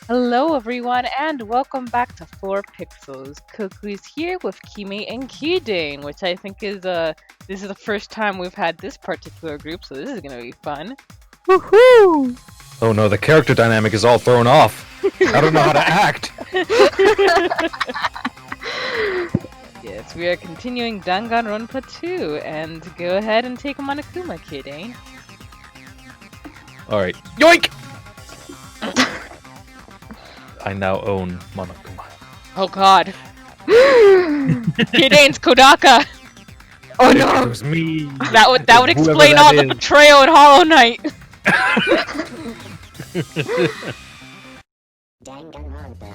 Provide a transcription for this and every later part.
Hello, everyone, and welcome back to 4 Pixels. Koku's here with Kimi and Kidane, which I think is this is the first time we've had this particular group, so this is gonna be fun. Woohoo! Oh no, the character dynamic is all thrown off. I don't know how to act. Yes, we are continuing Danganronpa 2, and go ahead and take Monokuma, Kidane. Alright. Yoink! I now own Monokuma. Oh God, Kidane's Kodaka. Oh It no! was me. That would Whoever explain that all the is. betrayal in Hollow Knight. Danganronpa.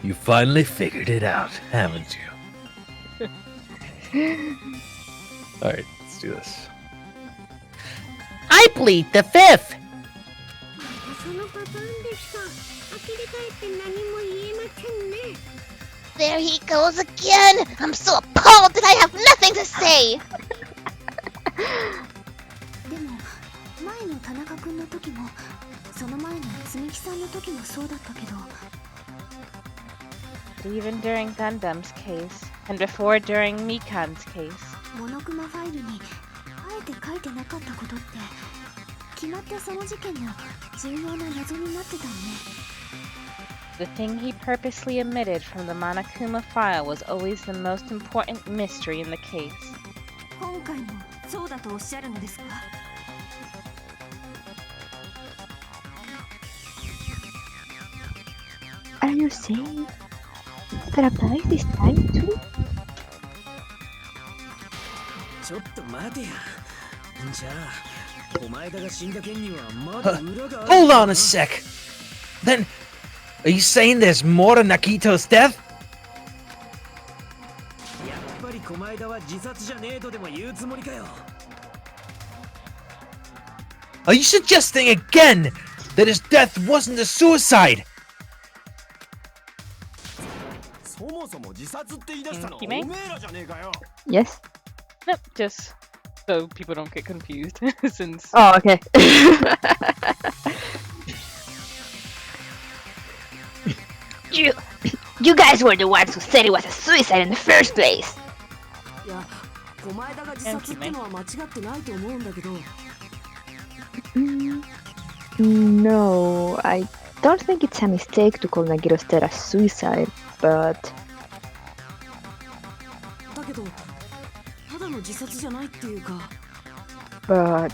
You finally figured it out, haven't you? Alright, let's do this. I plead the fifth! そのパターンですか。呆れ返って何も言えませんね。 There he goes again! I'm so appalled that I have nothing to say! でも前の田中君の時もその前の積木さんの時もそうだったけど Even during Gundam's case, and before during Mikan's case. モノクマファイルにあえて書いてなかったことって決まってその事件の重要な謎になってたよね。 The thing he purposely omitted from the Monokuma file was always the most important mystery in the case. 今回もそうだとおっしゃるのですか。 Are you saying that applies this time too? ちょっと待てや。じゃあ、お前だが死んだ件にはまだ裏がある。 Hold on a sec! Then, are you saying there's more to Nagito's death? やっぱり狛枝は自殺じゃねえとでも言うつもりかよ。 Are you suggesting again that his death wasn't a suicide? そもそも自殺って言い出したのお君めえらじゃねえかよ。 Yes? Nope, just so people don't get confused, since Oh, okay. You guys were the ones who said it was a suicide in the first place. いや、狛枝が自殺ってのは間違ってないと思うんだけど。 No, I don't think it's a mistake to call Nagito's death a suicide, but だけど、ただの自殺じゃないっていうか。 but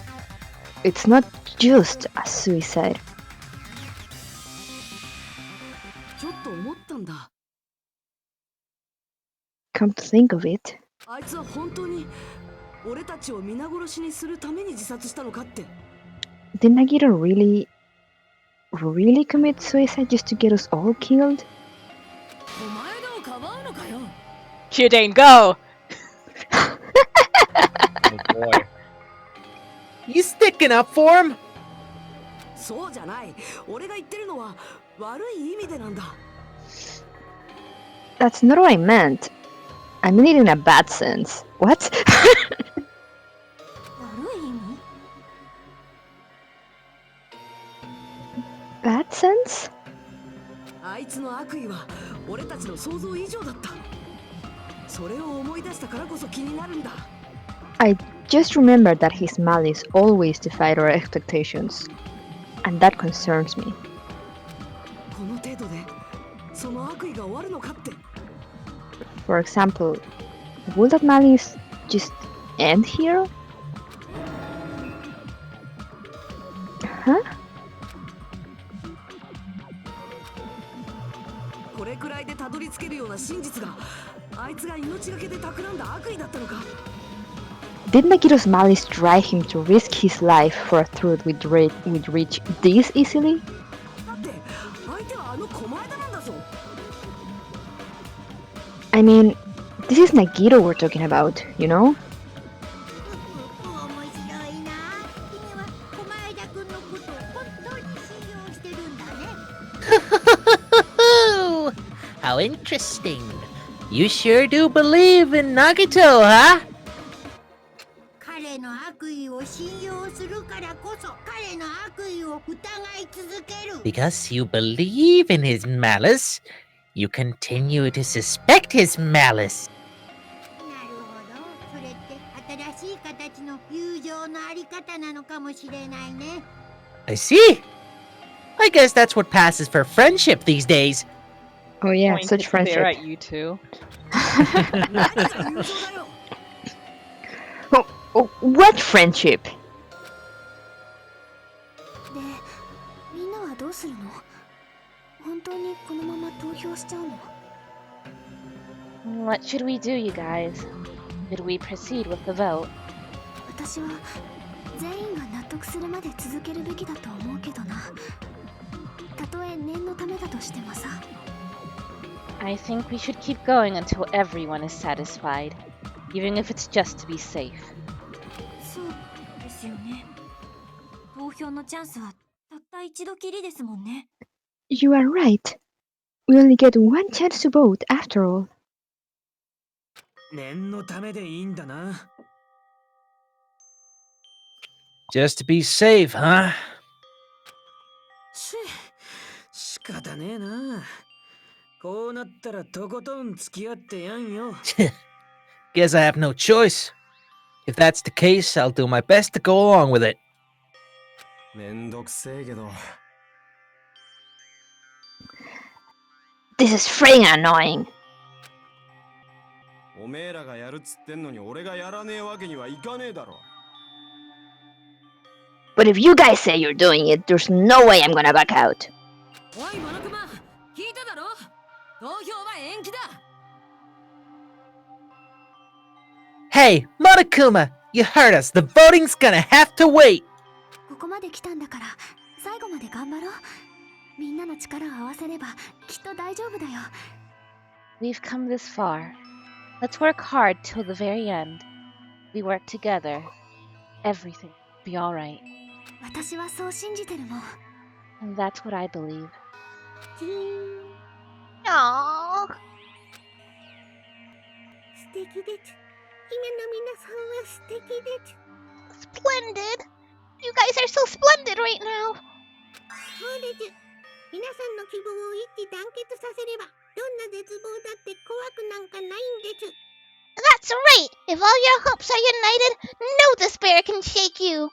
it's not just a suicide. ちょっと思ったんだ。 Come to think of it, あいつは本当に俺たちを皆殺しにするために自殺したのかって。 did Nagito really commit suicide just to get us all killed? お前らをかばうのかよ。 Kidane, go! Oh boy. You sticking up for him? そうじゃない。俺が言ってるのは悪い意味でなんだ。 That's not what I meant. I mean it in a bad sense. What? 悪い意味？ Bad sense? あいつの悪意は俺たちの想像以上だった。それを思い出したからこそ気になるんだ。 I just remembered that his malice always defied our expectations, and that concerns me. この程度でその悪意が終わるのかって。 For example, will that malice just end here? Huh? これくらいでたどり着けるような真実があいつが命がけで企んだ悪意だったのか。 Did Nagito's malice drive him to risk his life for a truth we'd reach this easily? だって相手はあの狛枝なんだぞ。 I mean, this is Nagito we're talking about, you know? 面白いな。君は狛枝君のことを本当に信用してるんだね。 How interesting. You sure do believe in Nagito, huh? 彼の悪意を信用するからこそ彼の悪意を疑い続ける。 Because you believe in his malice, you continue to suspect his malice. なるほど。それって新しい形の友情のあり方なのかもしれないね。 I see. I guess that's what passes for friendship these days. Oh yeah, Pointed such friendship. there at you two. 何が友情だよ。 Oh, what friendship? で、みんなはどうするの？本当にこのまま投票しちゃうの？ What should we do, you guys? Should we proceed with the vote? 私は全員が納得するまで続けるべきだと思うけどな。たとえ念のためだとしてもさ。 I think we should keep going until everyone is satisfied, even if it's just to be safe. そうですよね。投票のチャンスはたった一度きりですもんね。 You are right. We only get one chance to vote after all. 念のためでいいんだな。 Just to be safe, huh? 仕方ねえな。こうなったらとことん付き合ってやんよ。 Guess I have no choice. If that's the case, I'll do my best to go along with it. めんどくせえけど。 This is freaking annoying. おめえらがやるっつってんのに俺がやらねえわけにはいかねえだろ。 But if you guys say you're doing it, there's no way I'm gonna back out. おいモノクマ、聞いただろ。投票は延期だ。 Hey, Monokuma, you heard us. The voting's gonna have to wait. ここまで来たんだから最後まで頑張ろう。みんなの力を合わせればきっと大丈夫だよ。 We've come this far. Let's work hard till the very end. We work together. Everything will be alright. 私はそう信じてるもん。 And that's what I believe. Aww. 素敵です。今の皆さんは素敵です。 Splendid. You guys are so splendid right now. そうです。皆さんの希望を一致団結させればどんな絶望だって怖くなんかないんです。 That's right. If all your hopes are united, no despair can shake you.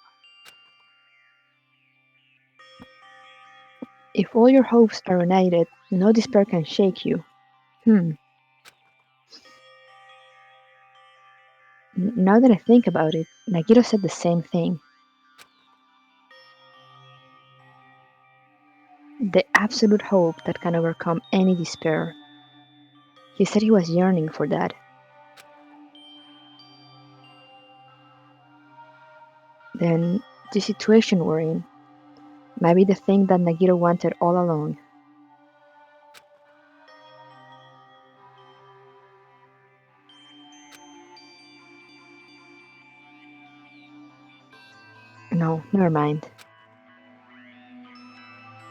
If all your hopes are united, no despair can shake you. Now that I think about it, Nagito said the same thing. The absolute hope that can overcome any despair. He said he was yearning for that. Then, the situation we're in might be the thing that Nagito wanted all along. No, never mind.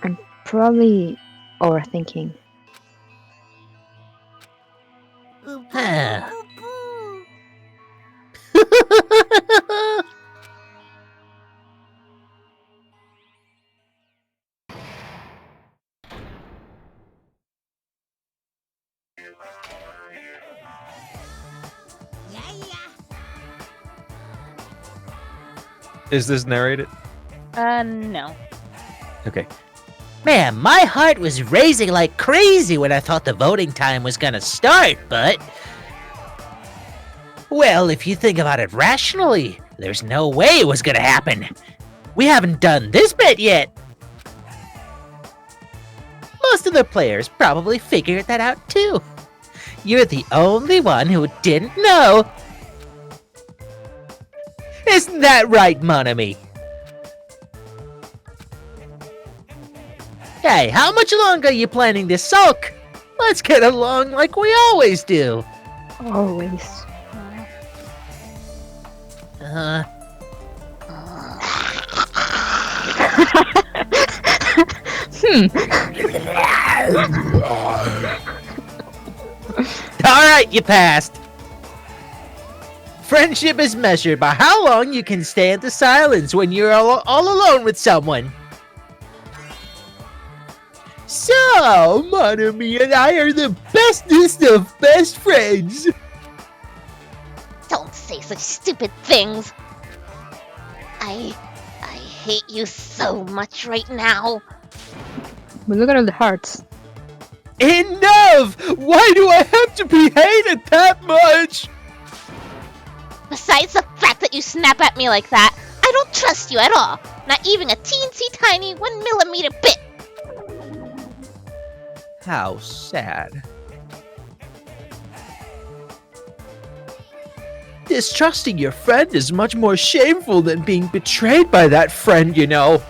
I'm probably overthinking. Huh. Is this narrated? No. Okay. Man, my heart was racing like crazy when I thought the voting time was gonna start, but... Well, if you think about it rationally, there's no way it was gonna happen. We haven't done this bit yet. Most of the players probably figured that out too. You're the only one who didn't know. Isn't that right, Monami? Hey, how much longer are you planning to sulk? Let's get along like we always do. Always. Alright, you passed. Friendship is measured by how long you can stand the silence when you're all alone with someone. So, Monomi and I are the bestest of best friends. Don't say such stupid things. I hate you so much right now. But look at all the hearts. Enough! Why do I have to be hated that much? Besides the fact that you snap at me like that, I don't trust you at all. Not even a teensy tiny 1mm bit. How sad. Distrusting your friend is much more shameful than being betrayed by that friend, you know.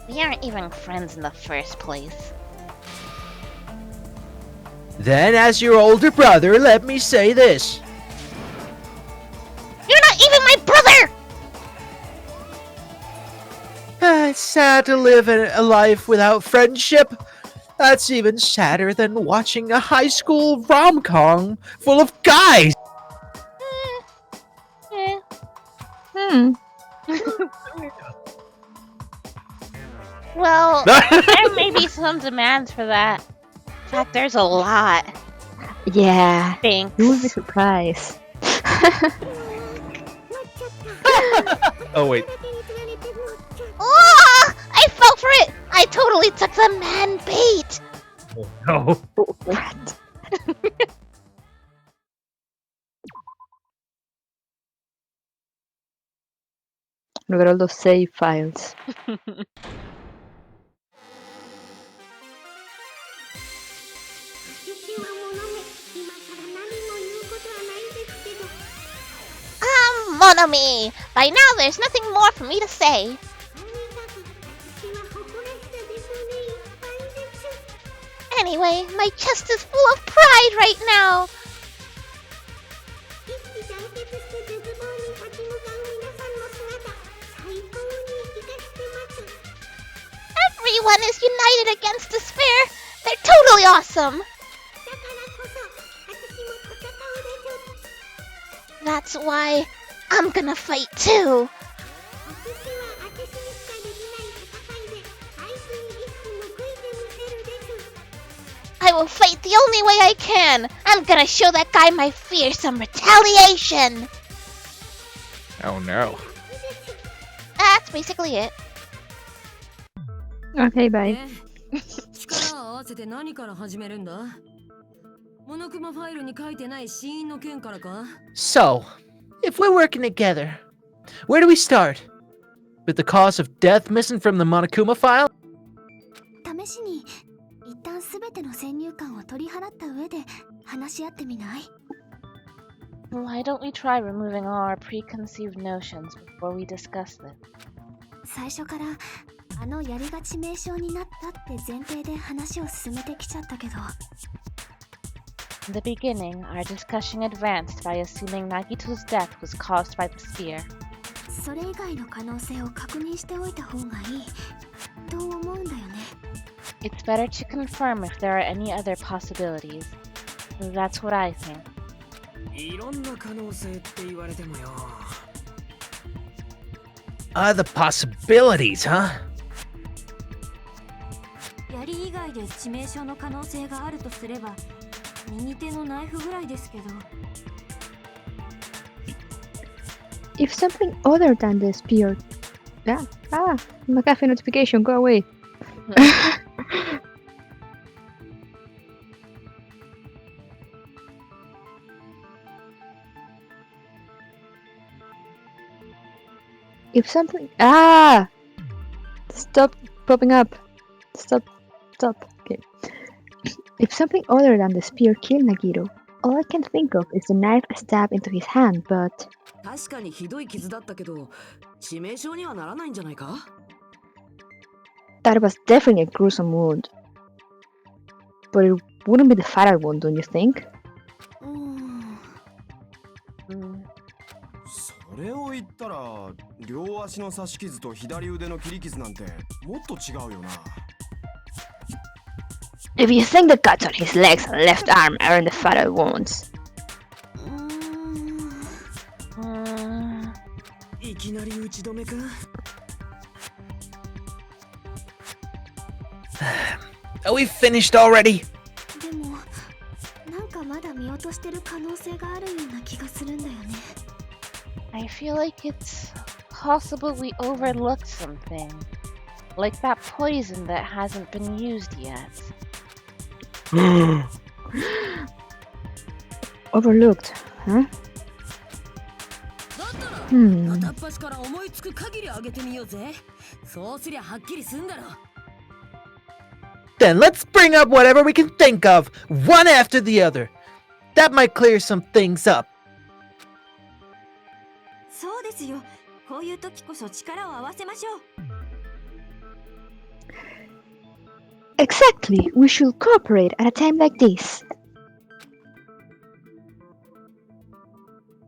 We aren't even friends in the first place. Then, as your older brother, let me say this. You're not even my brother! It's sad to live a life without friendship. That's even sadder than watching a high school rom-com full of guys. Well, there may be some demands for that. In fact, there's a lot. Yeah. Thanks. You will be surprised. Oh wait. Oh, I fell for it! I totally took the man bait! No. What? Look at all those save files. Monomi! By now there's nothing more for me to say. Anyway, my chest is full of pride right now. Everyone is united against despair. They're totally awesome. That's why I'm gonna fight too. I will fight the only way I can. I'm gonna show that guy my fearsome retaliation. Oh no. That's basically it. Okay, bye. 力を合わせて何から始めるんだ？モノクマファイルに書いてない死因の件からか？ So, if we're working together, where do we start? With the cause of death missing from the Monokuma file? 試しに一旦すべての先入観を取り払った上で話し合ってみない？ Why don't we try removing all our preconceived notions before we discuss this? 最初からあのやりがち名称になったって前提で話を進めてきちゃったけど。 In the beginning, our discussion advanced by assuming Nagito's death was caused by the spear. それ以外の可能性を確認しておいた方がいいと思うんだよね。 It's better to confirm if there are any other possibilities. That's what I think. いろんな可能性って言われてもよ。Other possibilities, huh? やり以外で致命傷の可能性があるとすれば右手のナイフぐらいですけど。 If something other than the spear... McAfee notification, go away. If something... Stop popping up. Stop. Okay. If something other than the spear killed Nagito, all I can think of is the knife stab into his hand, but... 確かにひどい傷だったけど、致命傷にはならないんじゃないか？ That was definitely a gruesome wound. But it wouldn't be the fatal one, don't you think? それを言ったら、両足の刺し傷と左腕の切り傷なんてもっと違うよな。If you think the cuts on his legs and left arm are in the fatal wounds, いきなり打ち止めか Are we finished already? でもなんかまだ見落としてる可能性があるような気がするんだよね。 I feel like it's possible we overlooked something. Like that poison that hasn't been used yet. overlooked, huh? だったら Hmm. 片っ端から思いつく限り上げてみようぜ。そうすりゃはっきりすんだろ。 Then let's bring up whatever we can think of, one after the other. That might clear some things up. そうですよ。こういう時こそ力を合わせましょう。 Exactly, we should cooperate at a time like this.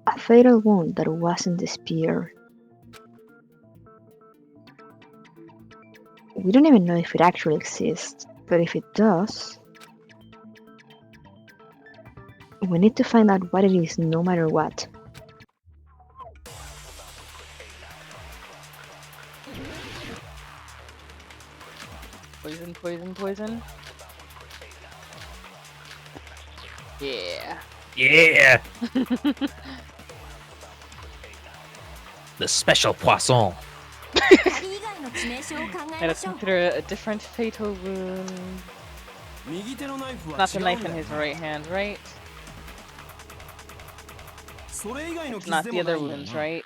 A fatal wound that wasn't the spear. We don't even know if it actually exists, but if it does, we need to find out what it is no matter what. Poison, poison, poison. Yeah. Yeah. The special poisson. 二人以外の致命傷を考え Gotta ましょう。 consider a different fatal wound. 右手のナイフは Not the 違うん knife だ in よ his right hand, right? それ以外の傷 Not で the もな other いんだよ wounds, な right?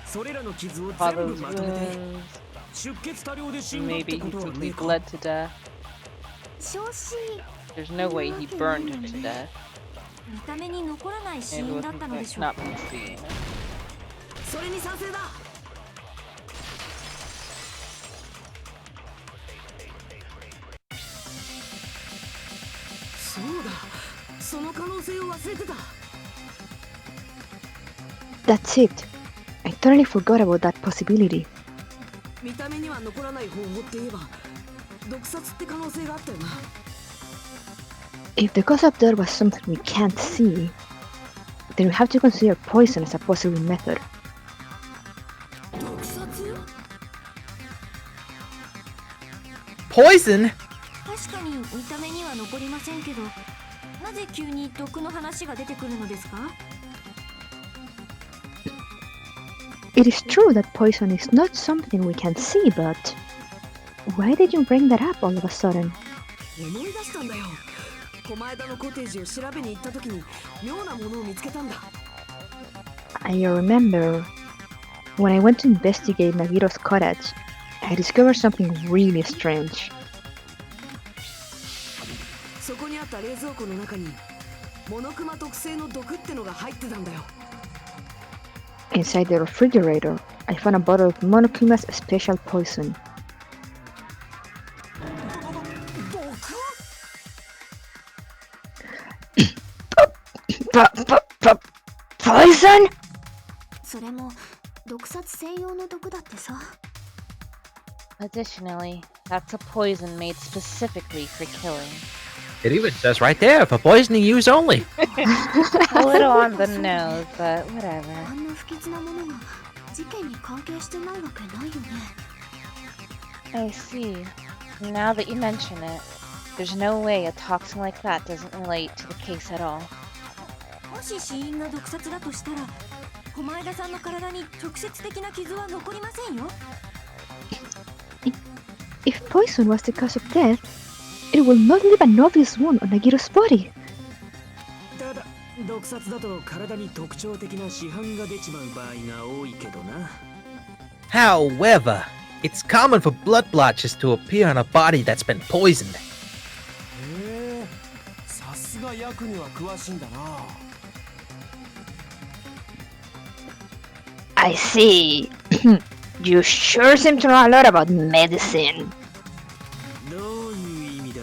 それらの傷を全 Father's 部まとめて wounds. 出血多量で死んだっ Maybe て he ことはね simply えか bled to death. 焼死 There's no way he burned him to death. 見た目に残らない死 Maybe 因 it だったので was しょう。 not been seen. それに賛成だ。そうだその可能性を忘れてた That's it. I totally forgot about that possibility. 見た目には残らない方法って言えば毒殺って可能性があったよな If the cause of death was something we can't see, then we have to consider poison as a possible method. 毒殺 Poison? 確かに見た目には残りませんけど、なぜ急に毒の話が出てくるのですか？ It is true that poison is not something we can see, but why did you bring that up all of a sudden? 思い出したんだよ狛江田のコテージを調べに行った時に妙なものを見つけたんだ I remember when I went to investigate Nagito's cottage, I discovered something really strange. そこにあった冷蔵庫の中にモノクマ特製の毒ってのが入ってたんだよ Inside the refrigerator, I found a bottle of Monokuma's special poison. 毒 Poison? それも毒殺専用の毒だってさ。 Additionally, that's a poison made specifically for killing. It even says right there, for poisoning use only. A little on the nose, but whatever. あんな不吉なものが事件に関係してないわけないよね。 I see. Now that you mention it, there's no way a toxin like that doesn't relate to the case at all. もし死因が毒殺だとしたら、狛江田さんの体に直接的な傷は残りませんよ。 If poison was the cause of death, it will not leave an obvious wound on Nagito's body. ただ毒殺だと体に特徴的な死斑が出ちまう場合が多いけどな However, it's common for blood blotches to appear on a body that's been poisoned. へえさすが薬には詳しいんだな I see. You sure seem to know a lot about medicine. どういう意味だ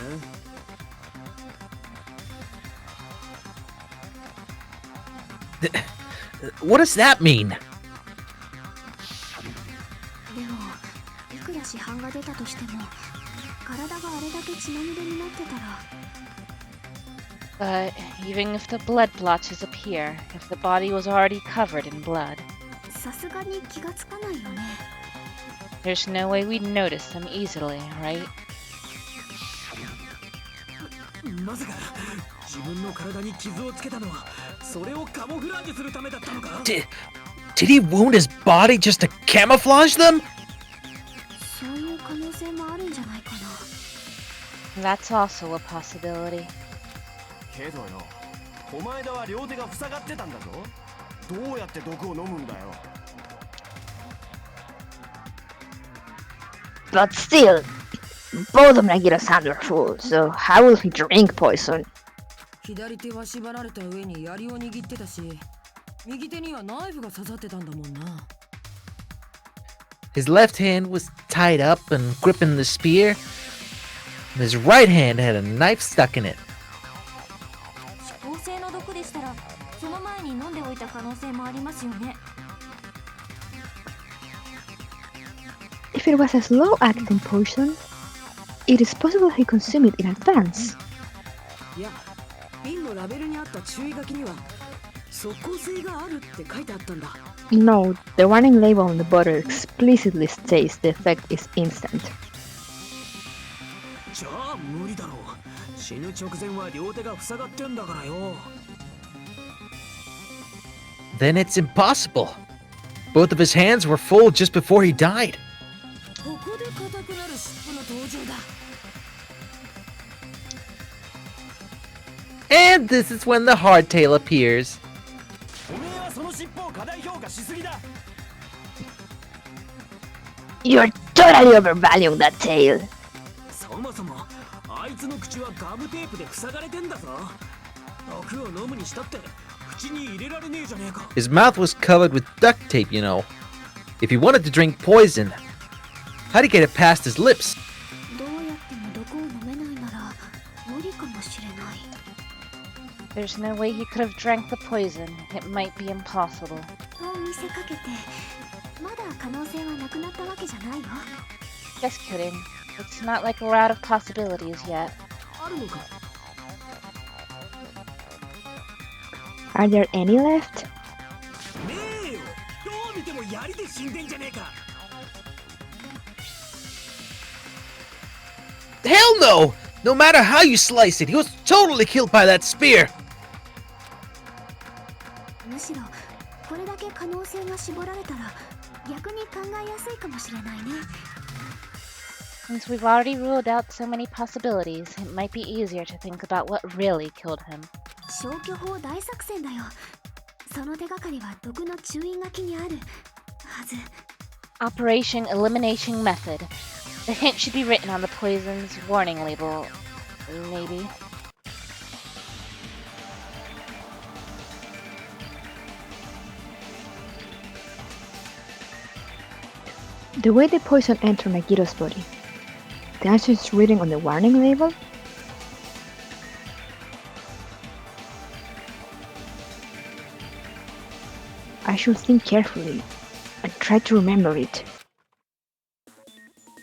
What does that mean? でも、いくら市販が出たとしても、体があれだけ血まみれになってたら But even if the blood blotches appear, if the body was already covered in blood, さすがに気がつかないよね there's no way we'd notice them easily, right? まさか自分の体に傷をつけたのはそれをカモフラージュするためだったのか Did he wound his body just to camouflage them? そういう可能性もあるんじゃないかな That's also a possibility. けどよお前だは両手が塞がってたんだぞどうやって毒を飲むんだよ But still, both of Nagito's hands were full, so how will he drink poison? 左手は縛られた上に槍を握ってたし右手にはナイフが刺さってたんだもんな His left hand was tied up and gripping the spear, and his right hand had a knife stuck in it. 致命性の毒でしたらその前に飲んでおいた可能性もありますよね If it was a slow-acting poison, it is possible he consumed it in advance. いや瓶のラベルにあった注意書きには即効性があるって書いてあったんだ No, the warning label on the bottle explicitly states the effect is instant. じゃあ無理だろう死ぬ直前は両手が塞がってんだからよ Then it's impossible. Both of his hands were full just before he died. ここで硬くなる尻尾の登場だ And this is when the hardtail appears. おめえはその尻尾を過大評価しすぎだ You're totally overvaluing that tail. そもそもあいつの口はガムテープで塞がれてんだぞ毒を飲むにしたって口に入れられねえじゃねえか His mouth was covered with duct tape, you know. If he wanted to drink poison, how'd he get it past his lips? どうやっても毒を飲めないなら無理かもしれない There's no way he could have drank the poison. It might be impossible. と見せかけてまだ可能性はなくなったわけじゃないよ Just kidding. It's not like we're out of possibilities yet. あるのか Are there any left? ねえよどう見ても槍で死んでんじゃねえか Hell no! No matter how you slice it, he was totally killed by that spear. むしろこれだけ可能性が絞られたら逆に考えやすいかもしれないね Since we've already ruled out so many possibilities, it might be easier to think about what really killed him. 消去法大作戦だよその手がかりは毒の注意書きにあるはず Operation Elimination Method. The hint should be written on the poison's warning label. Maybe. The way the poison entered Nagito's body. The answer is written on the warning label? I should think carefully and try to remember it.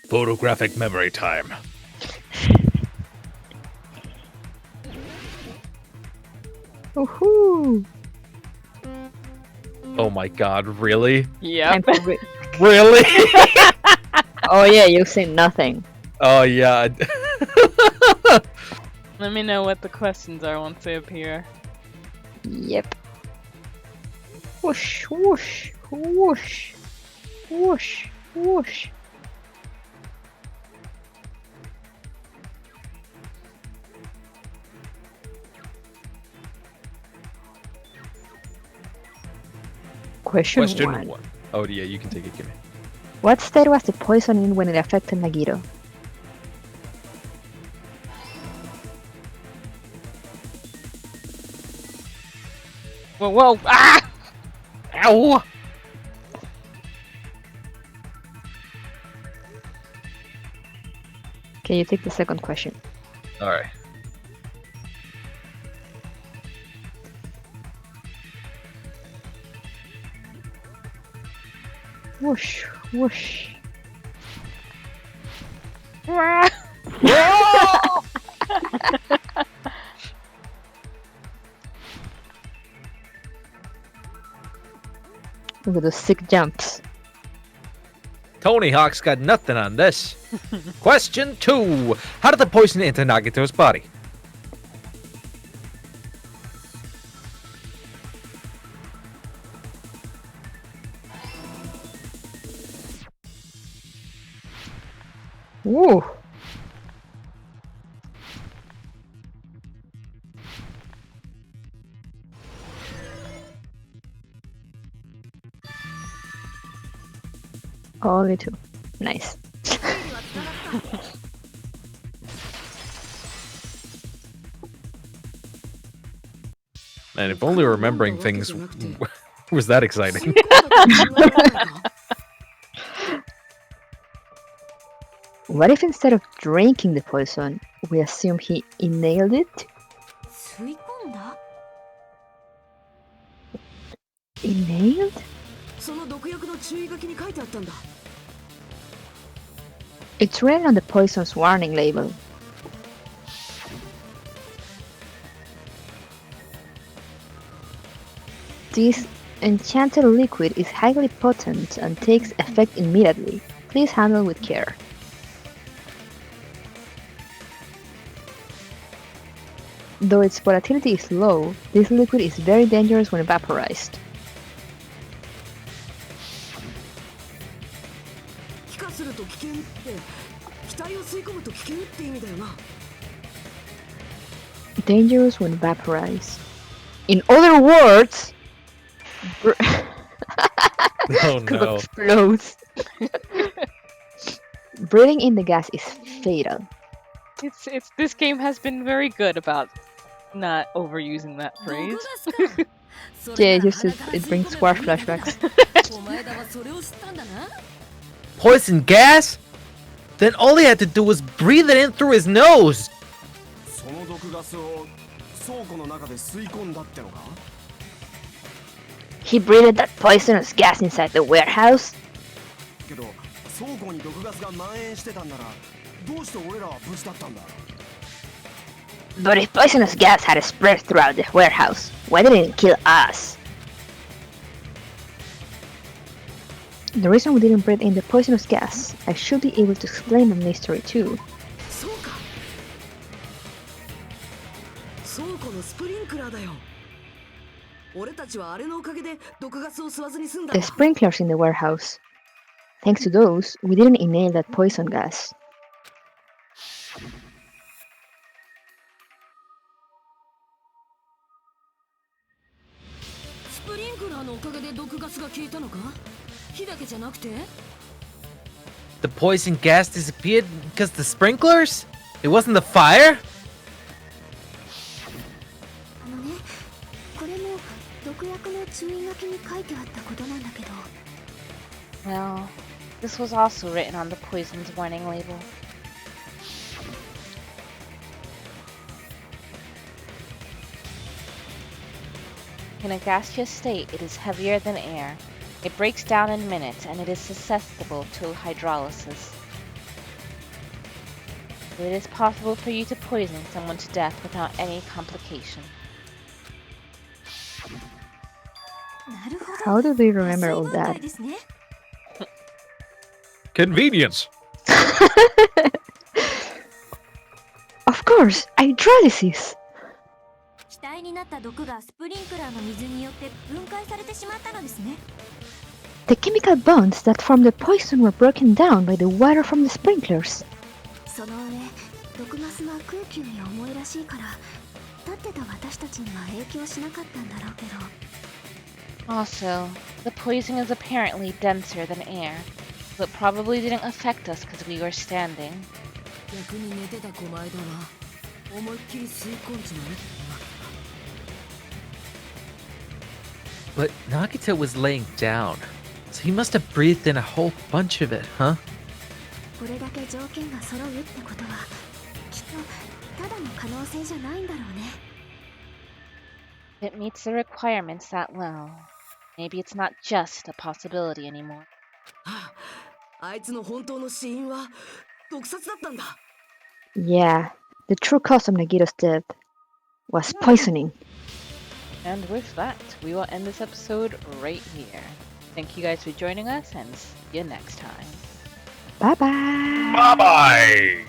Photographic memory time. Woohoo! Oh my god, really? Yep. Really? Oh yeah, you say nothing. Oh yeah. Let me know what the questions are once they appear. Yep. Whoosh, whoosh, whoosh, whoosh, whoosh. Question 1. one. Oh yeah, you can take it, Kimmy. What state was the poison in when it affected Nagito? Whoa, whoa! Ah! Ow! Can you take the second question? Alright. Whoosh, whoosh. Ah! Look at those sick jumps. Tony Hawk's got nothing on this. Question 2. How did the poison enter Nagito's body? Ooh. Only 2. Nice. And if only remembering things was that exciting. What if instead of drinking the poison, we assume he inhaled it? 吸い込んだ Inhaled? その毒薬の注意書きに書いてあったんだ。 It's written on the poison's warning label. This enchanted liquid is highly potent and takes effect immediately. Please handle with care. Though its volatility is low, this liquid is very dangerous when vaporized. 気化すると危険って気体を吸い込むと危険って意味だよな。 Dangerous when vaporized. In other words, Oh no. explodes. Breathing in the gas is fatal. It's this game has been very good about not overusing that phrase. Yeah, it brings squash flashbacks. お前らはそれを知ったんだな。 Poison gas? Then all he had to do was breathe it in through his nose. その毒ガスを倉庫の中で吸い込んだってのか？ He breathed that poisonous gas inside the warehouse. けど倉庫に毒ガスが蔓延してたんならどうして俺らは無事だったんだ？ But if poisonous gas had spread throughout the warehouse, why didn't it kill us? The reason we didn't breathe in the poisonous gas, I should be able to explain the mystery too. そうか。倉庫のスプリンクラーだよ。俺たちはあれのおかげで毒ガスを吸わずに済んだん The だ。 sprinklers in the warehouse. Thanks to those, we didn't inhale that poison gas. スプリンクラーのおかげで毒ガスが消えたのか？火だけじゃなくて？ The poison gas disappeared because the sprinklers? It wasn't the fire? あのね、これも毒薬の注意書きに書いてあったことなんだけど。 Well, this was also written on the poison's warning label. In a gaseous state, it is heavier than air. It breaks down in minutes, and it is susceptible to hydrolysis. It is possible for you to poison someone to death without any complication. なるほど。 How do they remember all 水分 that? 解ですね。 Convenience. Of course, hydrolysis! 気体になった毒がスプリンクラーの水によって分解されてしまったのですね。 The chemical bonds that form the poison were broken down by the water from the sprinklers. その上、毒ガスは空気より重いらしいから、立ってた私たちには影響しなかったんだろうけど。 Also, the poison is apparently denser than air, so it probably didn't affect us because we were standing. 逆に寝てた子前だな。思いっきり吸い込んじまえ。 But Nagito was laying down, so he must have breathed in a whole bunch of it, huh? これだけ条件が揃うってことは、きっとただの可能性じゃないんだろうね。 It meets the requirements that well. Maybe it's not just a possibility anymore. あいつの本当の死因は毒殺だったんだ。 Yeah, the true cause of Nagito's death was poisoning. And with that, we will end this episode right here. Thank you guys for joining us, and see you next time. Bye bye. Bye bye.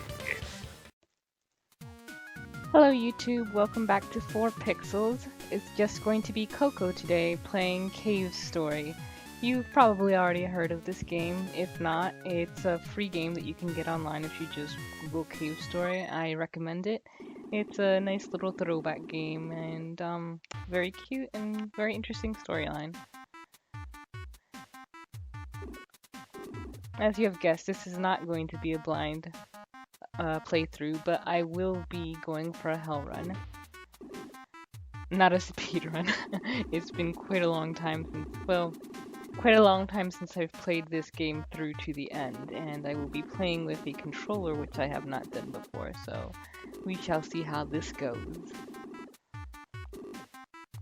Hello YouTube, welcome back to 4 Pixels. It's just going to be Coco today playing Cave Story. You've probably already heard of this game. If not, it's a free game that you can get online if you just Google Cave Story. I recommend it. It's a nice little throwback game and very cute and very interesting storyline. As you have guessed, this is not going to be a blind playthrough, but I will be going for a hell run. Not a speed run. It's been quite a long time since I've played this game through to the end, and I will be playing with a controller, which I have not done before, so we shall see how this goes.